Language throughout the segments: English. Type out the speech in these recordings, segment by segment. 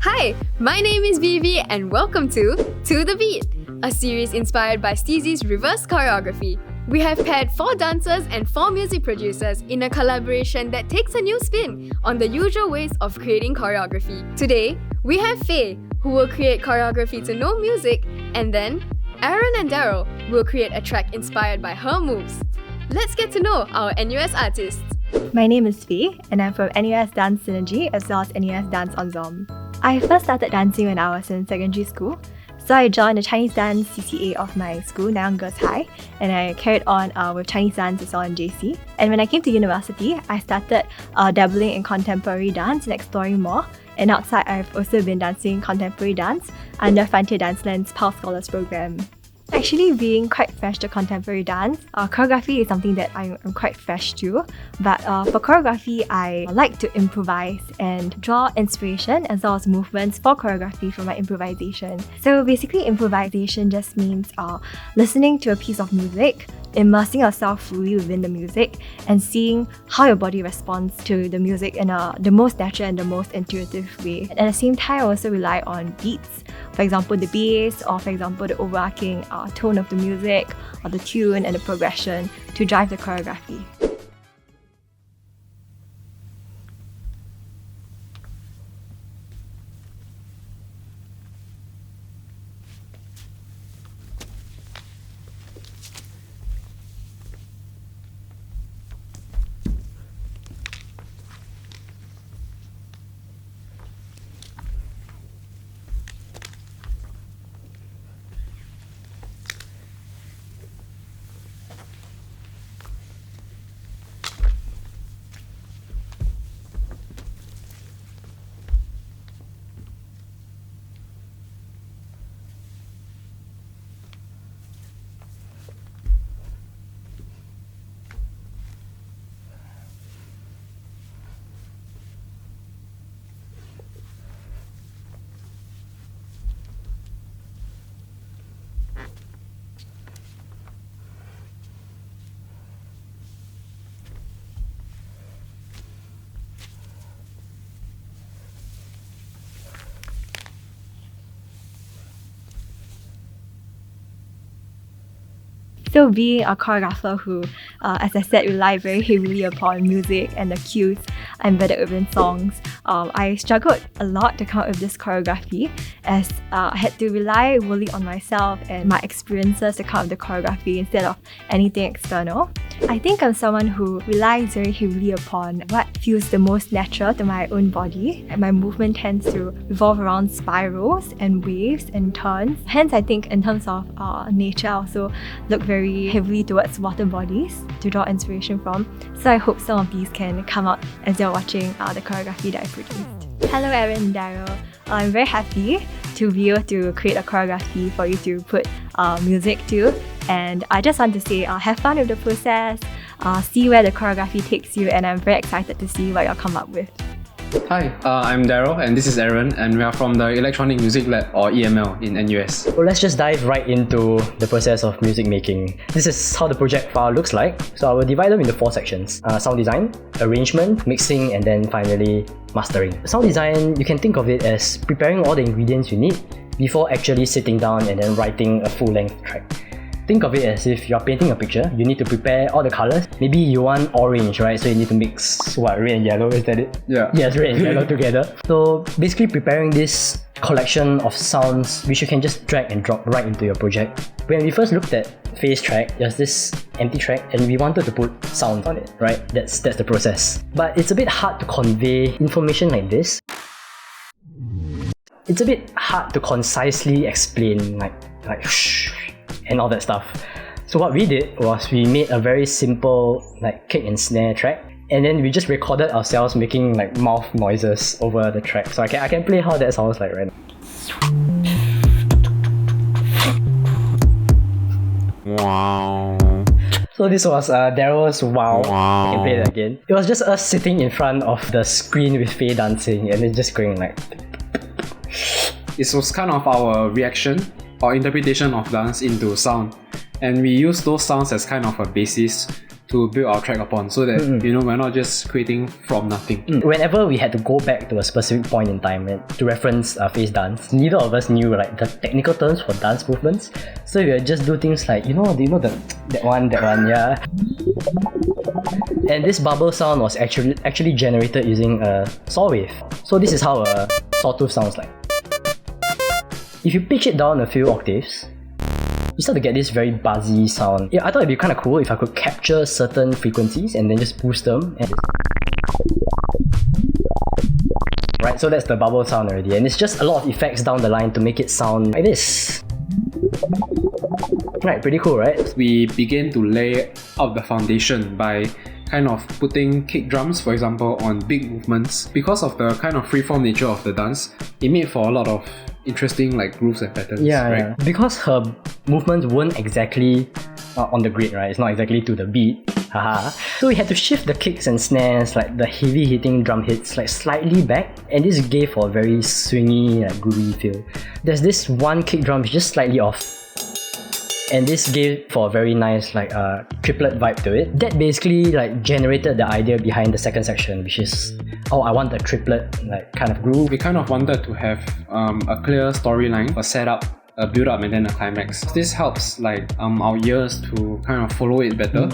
Hi, my name is Vivi and welcome to the Beat, a series inspired by STEEZY's Reverse Choreography. We have paired 4 dancers and 4 music producers in a collaboration that takes a new spin on the usual ways of creating choreography. Today, we have Faye, who will create choreography to no music, and then Aaron and Daryl will create a track inspired by her moves. Let's get to know our NUS artists. My name is Faye, and I'm from NUS Dance Synergy as well as NUS Dance Ensemble. I first started dancing when I was in secondary school. So I joined the Chinese dance CCA of my school, Nanyang Girls High, and I carried on with Chinese dance as well in JC. And when I came to university, I started dabbling in contemporary dance and exploring more. And outside, I've also been dancing contemporary dance under Frontier Danceland's Pulse Scholars program. Actually, being quite fresh to contemporary dance, choreography is something that I'm quite fresh to. But for choreography, I like to improvise and draw inspiration as well as movements for choreography from my improvisation. So basically, improvisation just means listening to a piece of music, immersing yourself fully within the music, and seeing how your body responds to the music in the most natural and the most intuitive way. And at the same time, I also rely on beats. For example, the bass, or for example, the overarching tone of the music, or the tune and the progression to drive the choreography. So being a choreographer who, as I said, rely very heavily upon music and the cues embedded within songs, I struggled a lot to come up with this choreography as I had to rely wholly on myself and my experiences to come up with the choreography instead of anything external. I think I'm someone who relies very heavily upon what feels the most natural to my own body, and my movement tends to revolve around spirals and waves and turns. Hence, I think in terms of nature, I also look very heavily towards water bodies to draw inspiration from. So I hope some of these can come out as you're watching the choreography that I produced. Hello Aaron and Daryl. I'm very happy to be able to create a choreography for you to put music to. And I just want to say, have fun with the process, see where the choreography takes you, and I'm very excited to see what you'll come up with. Hi, I'm Daryl and this is Aaron, and we are from the Electronic Music Lab, or EML, in NUS. Well, let's just dive right into the process of music making. This is how the project file looks like. So I will divide them into 4 sections. Sound design, arrangement, mixing, and then finally mastering. Sound design, you can think of it as preparing all the ingredients you need before actually sitting down and then writing a full-length track. Think of it as if you're painting a picture, you need to prepare all the colors. Maybe you want orange, right? So you need to mix red and yellow, is that it? Yeah. Yes, red and yellow together. So basically preparing this collection of sounds which you can just drag and drop right into your project. When we first looked at Faye's track, there's this empty track and we wanted to put sound on it, right? That's the process. But it's a bit hard to convey information like this. It's a bit hard to concisely explain like shh and all that stuff. So what we did was we made a very simple kick and snare track, and then we just recorded ourselves making mouth noises over the track. So I can play how that sounds like right now. Wow. So this was Daryl's wow. I can play that again. It was just us sitting in front of the screen with Faye dancing and then just going like. It was kind of our reaction or interpretation of dance into sound, and we use those sounds as kind of a basis to build our track upon, so that we're not just creating from nothing. Whenever we had to go back to a specific point in time to reference Faye's dance, neither of us knew like the technical terms for dance movements, so we would just do things like, do you know that one, yeah. And this bubble sound was actually generated using a saw wave. So this is how a sawtooth sounds like. If you pitch it down a few octaves, you start to get this very buzzy sound. Yeah, I thought it'd be kind of cool if I could capture certain frequencies and then just boost them. Right, so that's the bubble sound already, and it's just a lot of effects down the line to make it sound like this. Right, pretty cool, right? We begin to lay out the foundation by kind of putting kick drums, for example, on big movements. Because of the kind of freeform nature of the dance, it made for a lot of interesting like grooves and patterns. Yeah. Because her movements weren't exactly on the grid, right? It's not exactly to the beat. Haha. So we had to shift the kicks and snares, like the heavy hitting drum hits, like slightly back, and this gave for a very swingy, like groovy feel. There's this one kick drum which is just slightly off, and this gave for a very nice like triplet vibe to it. That basically like generated the idea behind the second section, which is, I want a triplet like kind of groove. We kind of wanted to have a clear storyline, a setup, a build up, and then a climax. This helps like our ears to kind of follow it better,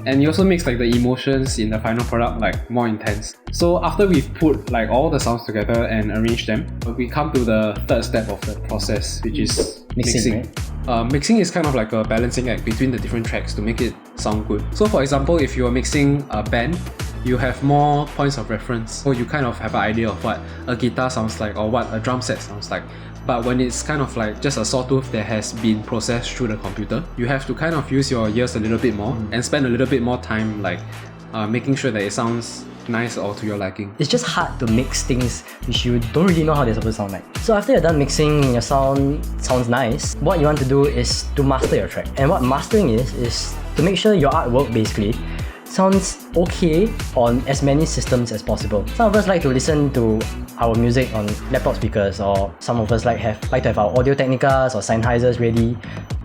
and it also makes like the emotions in the final product like more intense. So after we've put like all the sounds together and arranged them, we come to the third step of the process, which is mixing. Right? Mixing is kind of like a balancing act between the different tracks to make it sound good. So for example, if you're mixing a band, you have more points of reference, so you kind of have an idea of what a guitar sounds like or what a drum set sounds like. But when it's kind of like just a sawtooth that has been processed through the computer, you have to kind of use your ears a little bit more and spend a little bit more time like making sure that it sounds nice or to your liking. It's just hard to mix things which you don't really know how they're supposed to sound like. So after you're done mixing and your sound sounds nice, what you want to do is to master your track. And what mastering is to make sure your artwork basically sounds okay on as many systems as possible. Some of us like to listen to our music on laptop speakers, or some of us like to have our Audio Technicas or Sennheisers ready.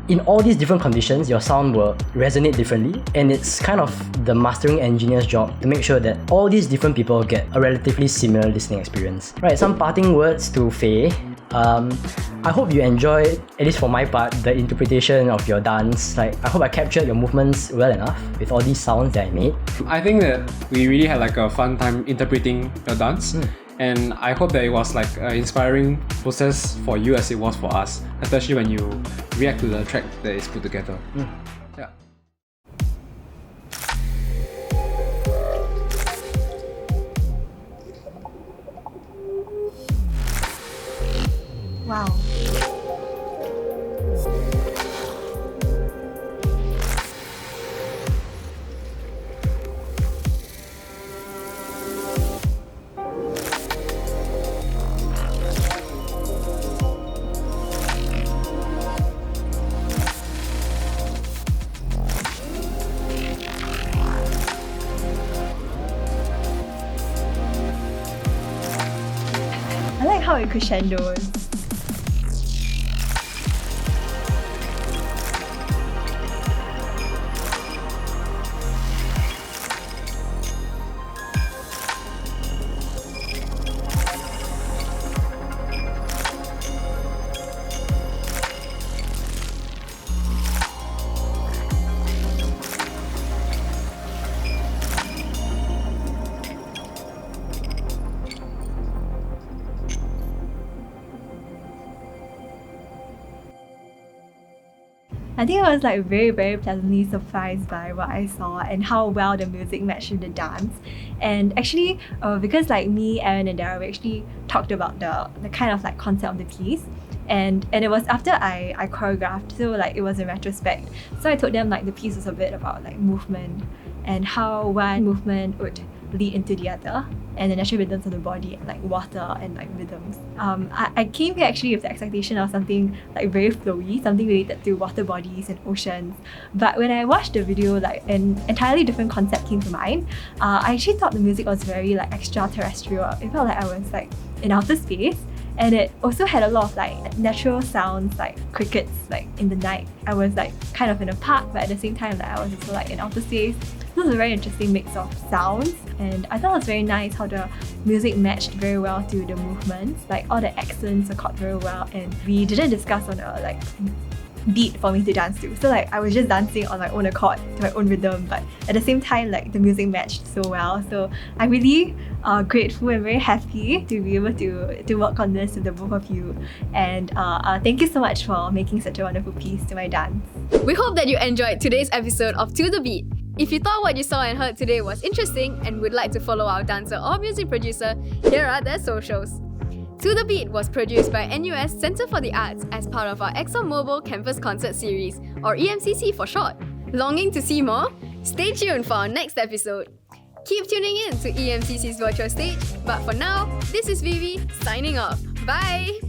In all these different conditions, your sound will resonate differently, and it's kind of the mastering engineer's job to make sure that all these different people get a relatively similar listening experience. Right, some parting words to Faye. I hope you enjoyed, at least for my part, the interpretation of your dance. Like, I hope I captured your movements well enough with all these sounds that I made. I think that we really had like a fun time interpreting your dance. And I hope that it was like an inspiring process for you as it was for us, especially when you react to the track that is put together. Yeah. Wow. I like how it crescendos. I think I was like very, very pleasantly surprised by what I saw and how well the music matched with the dance. And actually, because like me, Aaron and Daryl, we actually talked about the kind of like concept of the piece. And it was after I choreographed, so like it was in retrospect. So I told them like the piece was a bit about like movement and how one movement would lead into the other, and the natural rhythms of the body, and like water and like rhythms. I came here actually with the expectation of something like very flowy, something related to water bodies and oceans. But when I watched the video, like an entirely different concept came to mind. I actually thought the music was very like extraterrestrial. It felt like I was like in outer space. And it also had a lot of like natural sounds like crickets like in the night. I was like kind of in a park, but at the same time like I was also like in outer space. This was a very interesting mix of sounds, and I thought it was very nice how the music matched very well to the movements. Like all the accents are caught very well, and we didn't discuss on a beat for me to dance to. So I was just dancing on my own accord to my own rhythm, but at the same time the music matched so well. So I'm really grateful and very happy to be able to work on this with the both of you. And thank you so much for making such a wonderful piece to my dance. We hope that you enjoyed today's episode of To The Beat. If you thought what you saw and heard today was interesting and would like to follow our dancer or music producer, here are their socials. To The Beat was produced by NUS Centre for the Arts as part of our ExxonMobil Campus Concerts series, or EMCC for short. Longing to see more? Stay tuned for our next episode. Keep tuning in to EMCC's virtual stage, but for now, this is Vivi signing off. Bye!